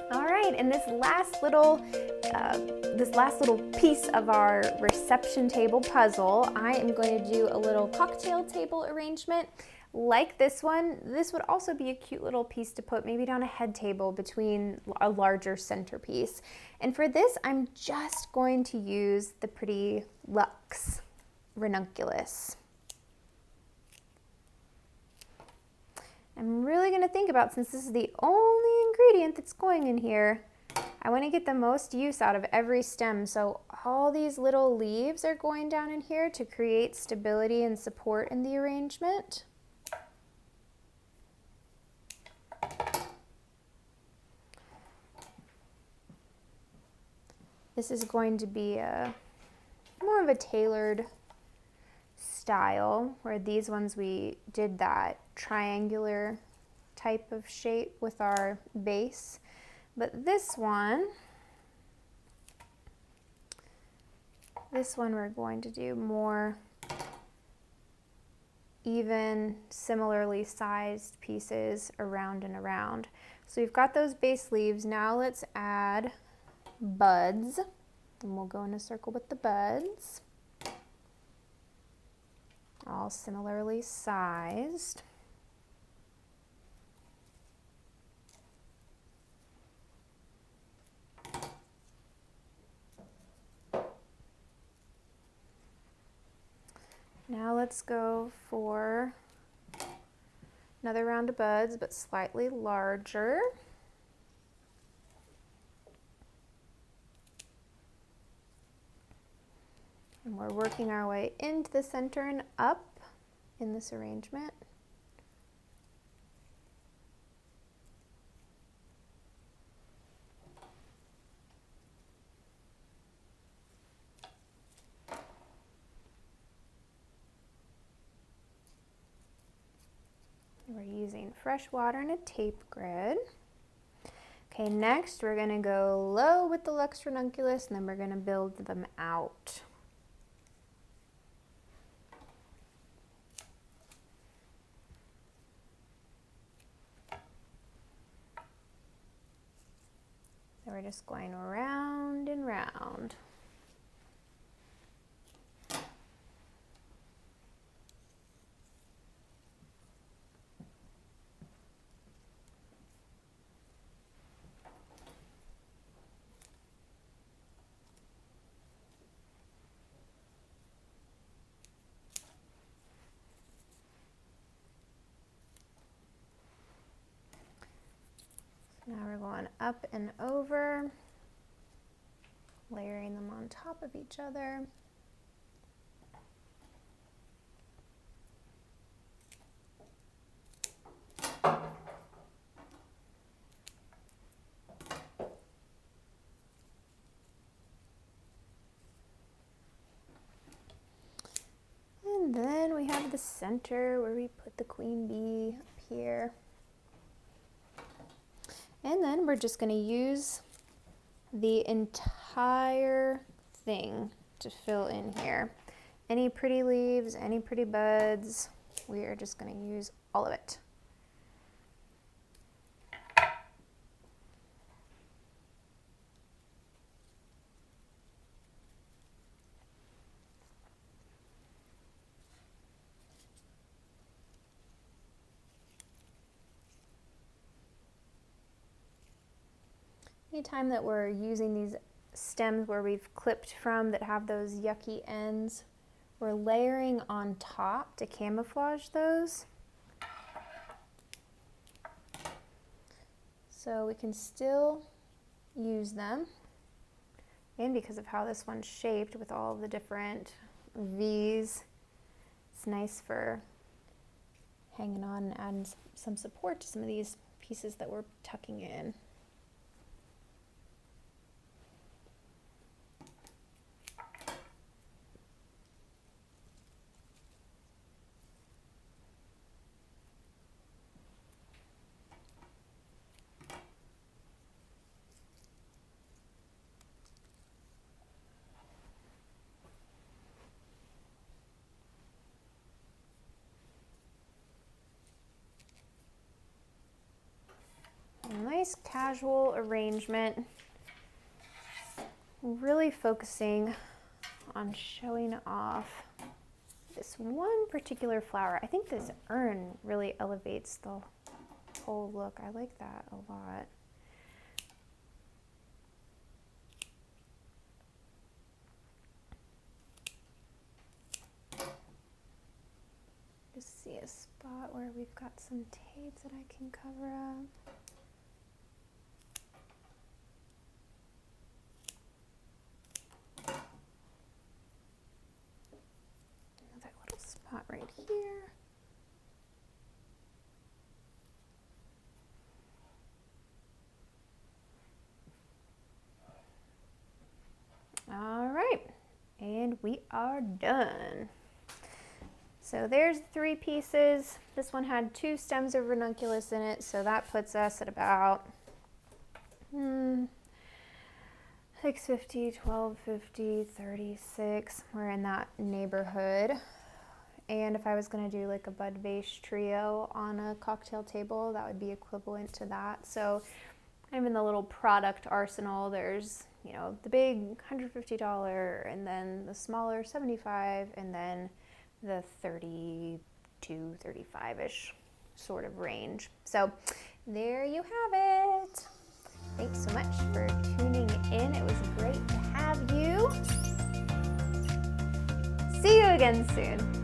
All right, and this last little piece of our reception table puzzle, I am going to do a little cocktail table arrangement. Like this one, this would also be a cute little piece to put maybe down a head table between a larger centerpiece. And for this, I'm just going to use the pretty Luxe ranunculus. I'm really going to think about, since this is the only ingredient that's going in here, I want to get the most use out of every stem. So all these little leaves are going down in here to create stability and support in the arrangement. This is going to be more of a tailored style, where these ones we did that triangular type of shape with our base. But this one we're going to do more even, similarly sized pieces around and around. So we've got those base leaves. Now let's add buds, and we'll go in a circle with the buds, all similarly sized. Now let's go for another round of buds, but slightly larger. And we're working our way into the center and up in this arrangement. We're using fresh water and a tape grid. Okay, next we're going to go low with the Luxe ranunculus, and then we're going to build them out. So we're just going round and round. Now we're going up and over, layering them on top of each other. And then we have the center where we put the queen bee up here. And then we're just going to use the entire thing to fill in here. Any pretty leaves, any pretty buds, we are just going to use all of it. Anytime that we're using these stems where we've clipped from that have those yucky ends, we're layering on top to camouflage those. So we can still use them. And because of how this one's shaped with all the different V's, it's nice for hanging on and adding some support to some of these pieces that we're tucking in. Nice casual arrangement. Really focusing on showing off this one particular flower. I think this urn really elevates the whole look. I like that a lot. Just see a spot where we've got some tape that I can cover up. Another little spot right here. All right, and we are done. So there's 3 pieces. This one had 2 stems of ranunculus in it, so that puts us at about 650, 1250, 36. We're in that neighborhood. And if I was going to do like a bud vase trio on a cocktail table, that would be equivalent to that. So kind of in the little product arsenal, there's, you know, the big $150 and then the smaller $75 and then the 30 to 35-ish sort of range. So there you have it. Thanks so much for tuning in. It was great to have you. See you again soon.